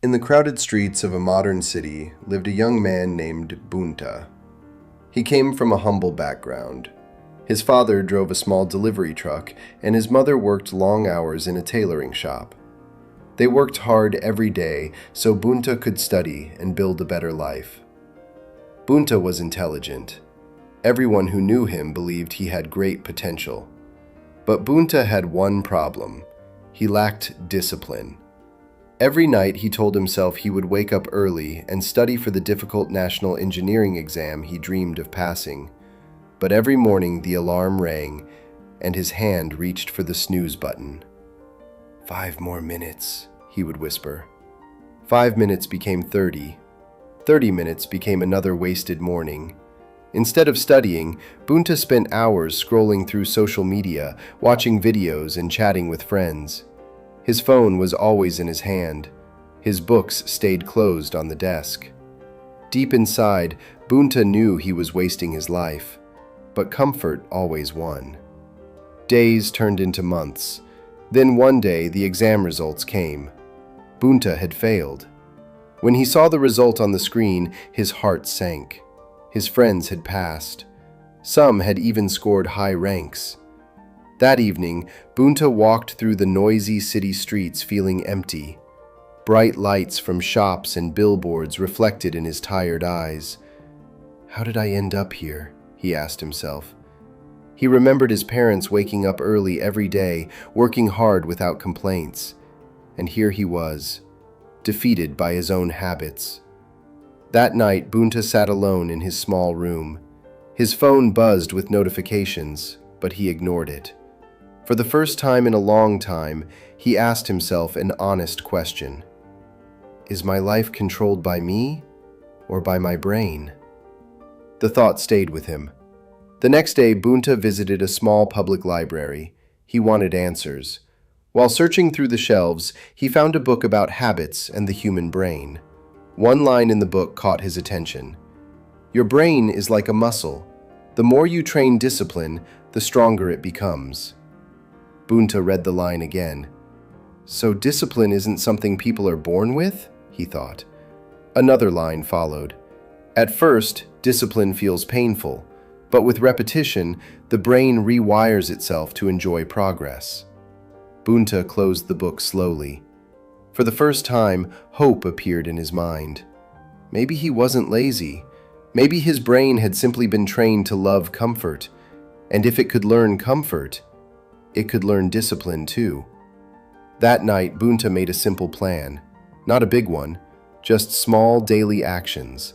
In the crowded streets of a modern city lived a young man named Bhunta. He came from a humble background. His father drove a small delivery truck, and his mother worked long hours in a tailoring shop. They worked hard every day so Bhunta could study and build a better life. Bhunta was intelligent. Everyone who knew him believed he had great potential. But Bhunta had one problem. He lacked discipline. Every night he told himself he would wake up early and study for the difficult national engineering exam he dreamed of passing. But every morning the alarm rang and his hand reached for the snooze button. 5 more minutes, he would whisper. 5 minutes became 30. 30 minutes became another wasted morning. Instead of studying, Bhunta spent hours scrolling through social media, watching videos and chatting with friends. His phone was always in his hand. His books stayed closed on the desk. Deep inside, Bhunta knew he was wasting his life, but comfort always won. Days turned into months. Then one day, the exam results came. Bhunta had failed. When he saw the result on the screen, his heart sank. His friends had passed. Some had even scored high ranks. That evening, Bhunta walked through the noisy city streets feeling empty. Bright lights from shops and billboards reflected in his tired eyes. How did I end up here? He asked himself. He remembered his parents waking up early every day, working hard without complaints. And here he was, defeated by his own habits. That night, Bhunta sat alone in his small room. His phone buzzed with notifications, but he ignored it. For the first time in a long time, he asked himself an honest question. Is my life controlled by me or by my brain? The thought stayed with him. The next day, Bhunta visited a small public library. He wanted answers. While searching through the shelves, he found a book about habits and the human brain. One line in the book caught his attention. Your brain is like a muscle. The more you train discipline, the stronger it becomes. Bhunta read the line again. So discipline isn't something people are born with? He thought. Another line followed. At first, discipline feels painful, but with repetition, the brain rewires itself to enjoy progress. Bhunta closed the book slowly. For the first time, hope appeared in his mind. Maybe he wasn't lazy. Maybe his brain had simply been trained to love comfort. And if it could learn comfort, it could learn discipline too. That night, Bhunta made a simple plan. Not a big one, just small daily actions.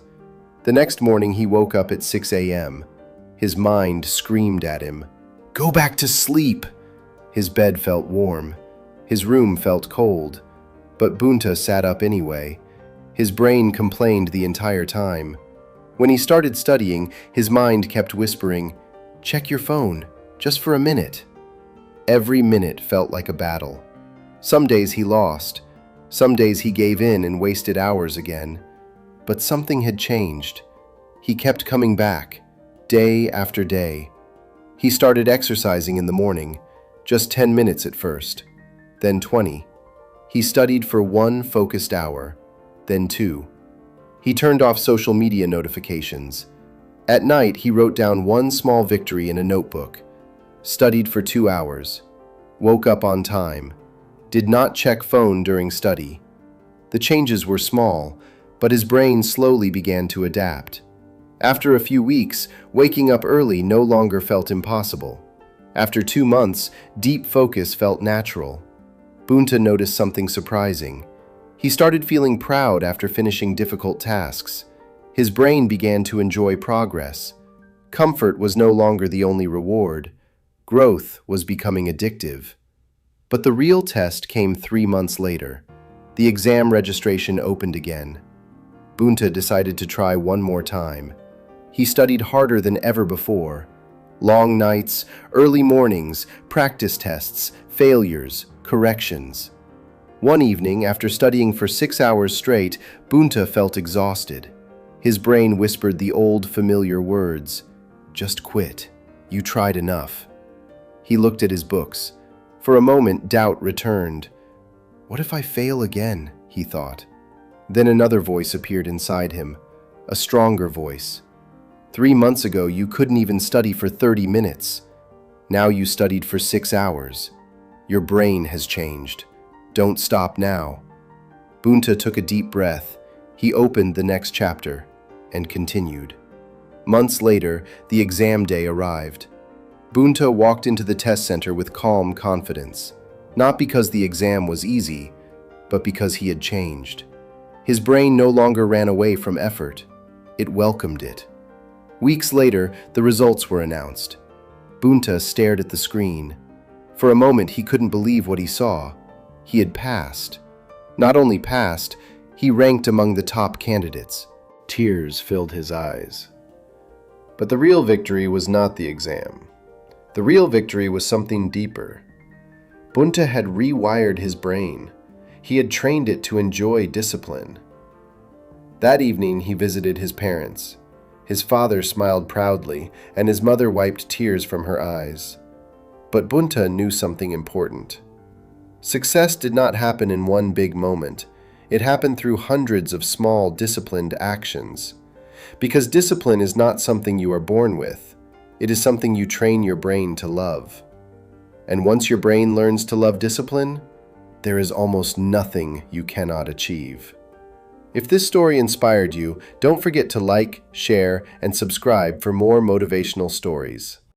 The next morning, he woke up at 6 a.m. His mind screamed at him, "Go back to sleep!" His bed felt warm. His room felt cold. But Bhunta sat up anyway. His brain complained the entire time. When he started studying, his mind kept whispering, "Check your phone, just for a minute." Every minute felt like a battle. Some days he lost. Some days he gave in and wasted hours again. But something had changed. He kept coming back, day after day. He started exercising in the morning, just 10 minutes at first, then 20. He studied for 1 focused hour, then 2. He turned off social media notifications. At night, he wrote down 1 small victory in a notebook. Studied for 2 hours, woke up on time, did not check phone during study. The changes were small, but his brain slowly began to adapt. After a few weeks, waking up early no longer felt impossible. After 2 months, deep focus felt natural. Bhunta noticed something surprising. He started feeling proud after finishing difficult tasks. His brain began to enjoy progress. Comfort was no longer the only reward. Growth was becoming addictive. But the real test came 3 months later. The exam registration opened again. Bhunta decided to try one more time. He studied harder than ever before. Long nights, early mornings, practice tests, failures, corrections. One evening, after studying for 6 hours straight, Bhunta felt exhausted. His brain whispered the old familiar words, "Just quit. You tried enough." He looked at his books. For a moment, doubt returned. What if I fail again? He thought. Then another voice appeared inside him, a stronger voice. 3 months ago, you couldn't even study for 30 minutes. Now you studied for 6 hours. Your brain has changed. Don't stop now. Bhunta took a deep breath. He opened the next chapter and continued. Months later, the exam day arrived. Bhunta walked into the test center with calm confidence, not because the exam was easy, but because he had changed. His brain no longer ran away from effort. It welcomed it. Weeks later, the results were announced. Bhunta stared at the screen. For a moment, he couldn't believe what he saw. He had passed. Not only passed, he ranked among the top candidates. Tears filled his eyes. But the real victory was not the exam. The real victory was something deeper. Bhunta had rewired his brain. He had trained it to enjoy discipline. That evening, he visited his parents. His father smiled proudly, and his mother wiped tears from her eyes. But Bhunta knew something important. Success did not happen in one big moment. It happened through hundreds of small, disciplined actions. Because discipline is not something you are born with. It is something you train your brain to love. And once your brain learns to love discipline, there is almost nothing you cannot achieve. If this story inspired you, don't forget to like, share, and subscribe for more motivational stories.